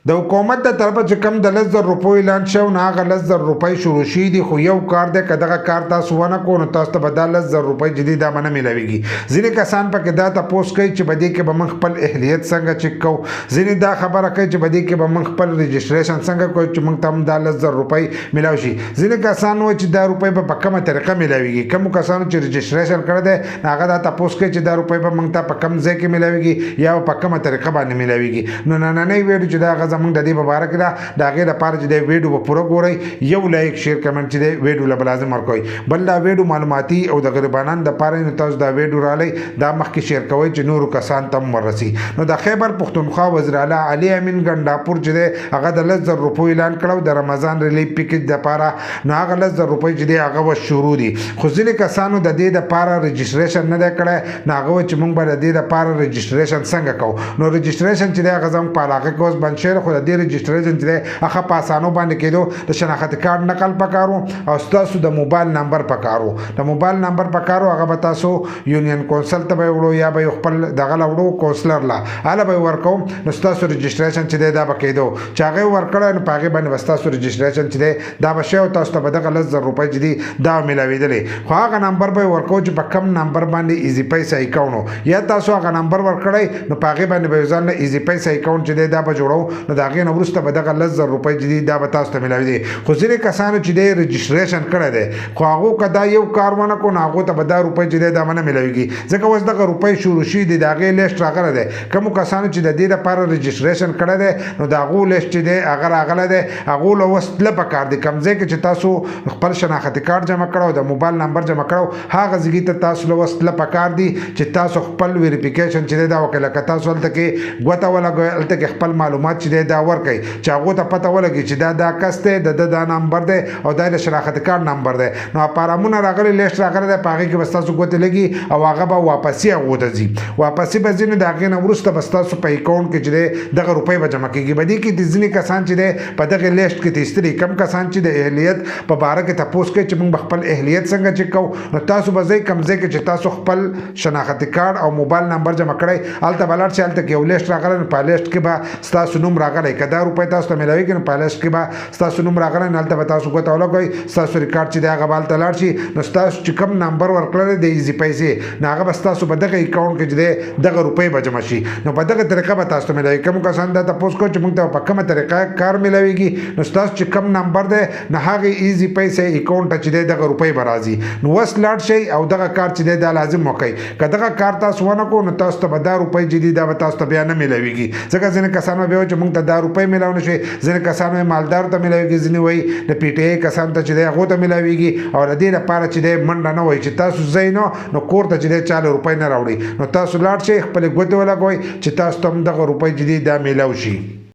د حکومت د طرفه چې کم د 10,000 روپیو اعلان شو نه هغه 10,000 روپۍ شروع شي دي خو یو کار دی که دغه کار تاسو ونه کو نو تاسو ته به دا 10,000 روپۍ جدي دا به نه میلاویږي. ځینې کسان پکې دا تپوس کوي چې په دې کې به موږ خپل اهلیت څنګه چک کوو. ځینې دا خبره کوي چې په دې کې به موږ خپل رجسټریشن څنګه کوو چې موږ ته هم دا 10,000 روپۍ میلاو شي. ځینې کسان وایي چې دا روپۍ به په کومه طریقه میلاویږي. کومو کسانو چې رجسټریشن کړی دی هغه دا تپوس کوي چې دا روپۍ به موږ ته په کوم ځای کې میلاویږي یا په کومه طریقه باندې میلاویږي. نو نننۍ ویډیو چې دا هغه زموږ د دې په باره کې ده د هغې لپاره چې د ویډیو به پوره ګورئ یو لایک شیر کمنټ چې دی ویډیو له به لازم ورکوئ. بل دا ویډیو معلوماتي او د غریبانان دپاره نو تاسو دا ویډیو رالی دا مخکې شیر کوئ چې نورو کسان ته هم ورسي. نو د خیبر پښتونخوا وزیر اعلی علي امین ګنډاپور چې دی هغه د 10,000 روپیو اعلان کړی د رمضان ریلیف پیکج دپاره نو هغه 10,000 روپۍ چې دی هغه به شروع دي. خو ځینې کسانو د دې دپاره رجسټریشن نه دی کړی نو هغه وایي چې موږ به د دې دپاره رجسټریشن څنګه کوو. نو رجسټریشن چې دی هغه زموږ په علاقه کې اوس بند شوی خو د دې رجسټریشن چې دی هغه په اسانو باندې کېدو د شناخت کارت نقل پکارو او ستاسو د موبایل نمبر پکارو. د موبایل نمبر پکارو هغه به تاسو یونین کونسل ته به وړو یا به خپل دغه له وړو کونسلر لا هله به ورکو نو ستاسو رجسټریشن چې دی دا به کېدو چې هغه ورکړی نو په هغې باندې به ستاسو رجسټریشن چې دی دا به شی او تاسو ته به دغه 10,000 روپۍ چې دي دا میلاوېدلې. خو هغه نمبر به ورکو چې په کم نمبر باندې ایزي پیسه اکاونټ یا تاسو هغه نمبر ورکړی نو په هغې باندې به ځان له ایزي پیسه اکاونټ چې دی دا به جوړو نو د هغې نه وروسته به دغه 10,000 روپۍ چې دي دا به تاسو ته میلاوي دي. خو ځینې کسانو چې دی رجسټریشن کړی دی خو هغو که دا یو کار ونه کړو نو هغو ته به دا روپۍ چې دی دا به نه میلاویږي ځکه اوس دغه روپۍ شروع شوي دي د هغې لیسټ راغلی دی. کومو کسانو چې د دې دپاره رجسټریشن کړی دی نو د هغو لیسټ چې دی هغه راغلی دی هغو له اوس تله پکار دی کوم ځای کې چې تاسو خپل شناختي کارت جمع کړی او د موبایل نمبر جمع کړی هغه ځای ته تاسو له اوس تله پکار دی چې تاسو خپل ویریفیکیشن چې دی دا وکړئ لکه تاسو هلته کې ګوته ولګوئ هلته کې خپل معلومات چې دی دا ورکړئ چې هغو ته پته ولګي چې دا کس دی د دا نمبر دی او دا د شناخت کارت نمبر دی. نو فارمونه راغلي لیسټ راغلی دی په هغې کې به ستاسو ګوتې لګي او هغه به واپسي هغو ته ځي واپسي به ځي نو د هغې نه وروسته به ستاسو په اکاونټ کې چې دی دغه روپۍ به جمع کېږي. په دې کې د ځینې کسان چې دی په دغې لیسټ کې تیستلي کم کسان چې د اهلیت په باره کې تپوس کوي چې موږ به خپل اهلیت څنګه چک کوو نو تاسو به ځئ کوم ځای کې چې تاسو خپل شناختي کارت او موبایل نمبر جمع کړئ هلته به لاړ شئ هلته کې یو لیسټ راغلی نو په لیسټ کې به ستاسو نوم راغلی که دا روپۍ تاسو ته میلاویږي نو په لیسټ کې به ستاسو نوم راغلی نو هلته به تاسو ګوته ولګوئ ستاسو ریکارډ چې دی هغه به هلته لاړ شي نو ستاسو چې کوم نمبر ورکړی دی د ایزي پیسې نو هغه به ستاسو په دغه اکاونټ کې چې دی دغه روپۍ به جمع شي نو په دغه طریقه به تاسو ته میلاوي. کومو کسان دا تپوس کوي چې موږ ته په کومه طریقه کار میلاویږي نو ستاسو چې کوم نمبر دی نو هغې ایزي پیسې اکاونټ ته چې دی دغه روپۍ به راځي نو اوس لاړ شئ او دغه کار چې دی دا لازم وکړئ. که دغه کار تاسو ونه کړو نو تاسو ته به دا روپۍ چې دي دا به تاسو ته بیا نه میلاویږي ځکه ځینې کسان به وایي چې موږ ته دا روپۍ میلاو نه شي. ځینې کسان وایي مالدارو ته میلاویږي ځینې وایي د پی ټي آی کسانو ته چې دی هغو ته میلاویږي او د دې لپاره چې دی منډه نه وایي چې تاسو ځئ نو کور ته چې دی چا له روپۍ نه راوړي نو تاسو لاړ شئ خپلې ګوتې ولګوئ چې تاسو ته هم دغه روپۍ چې دي دا میلاو شي.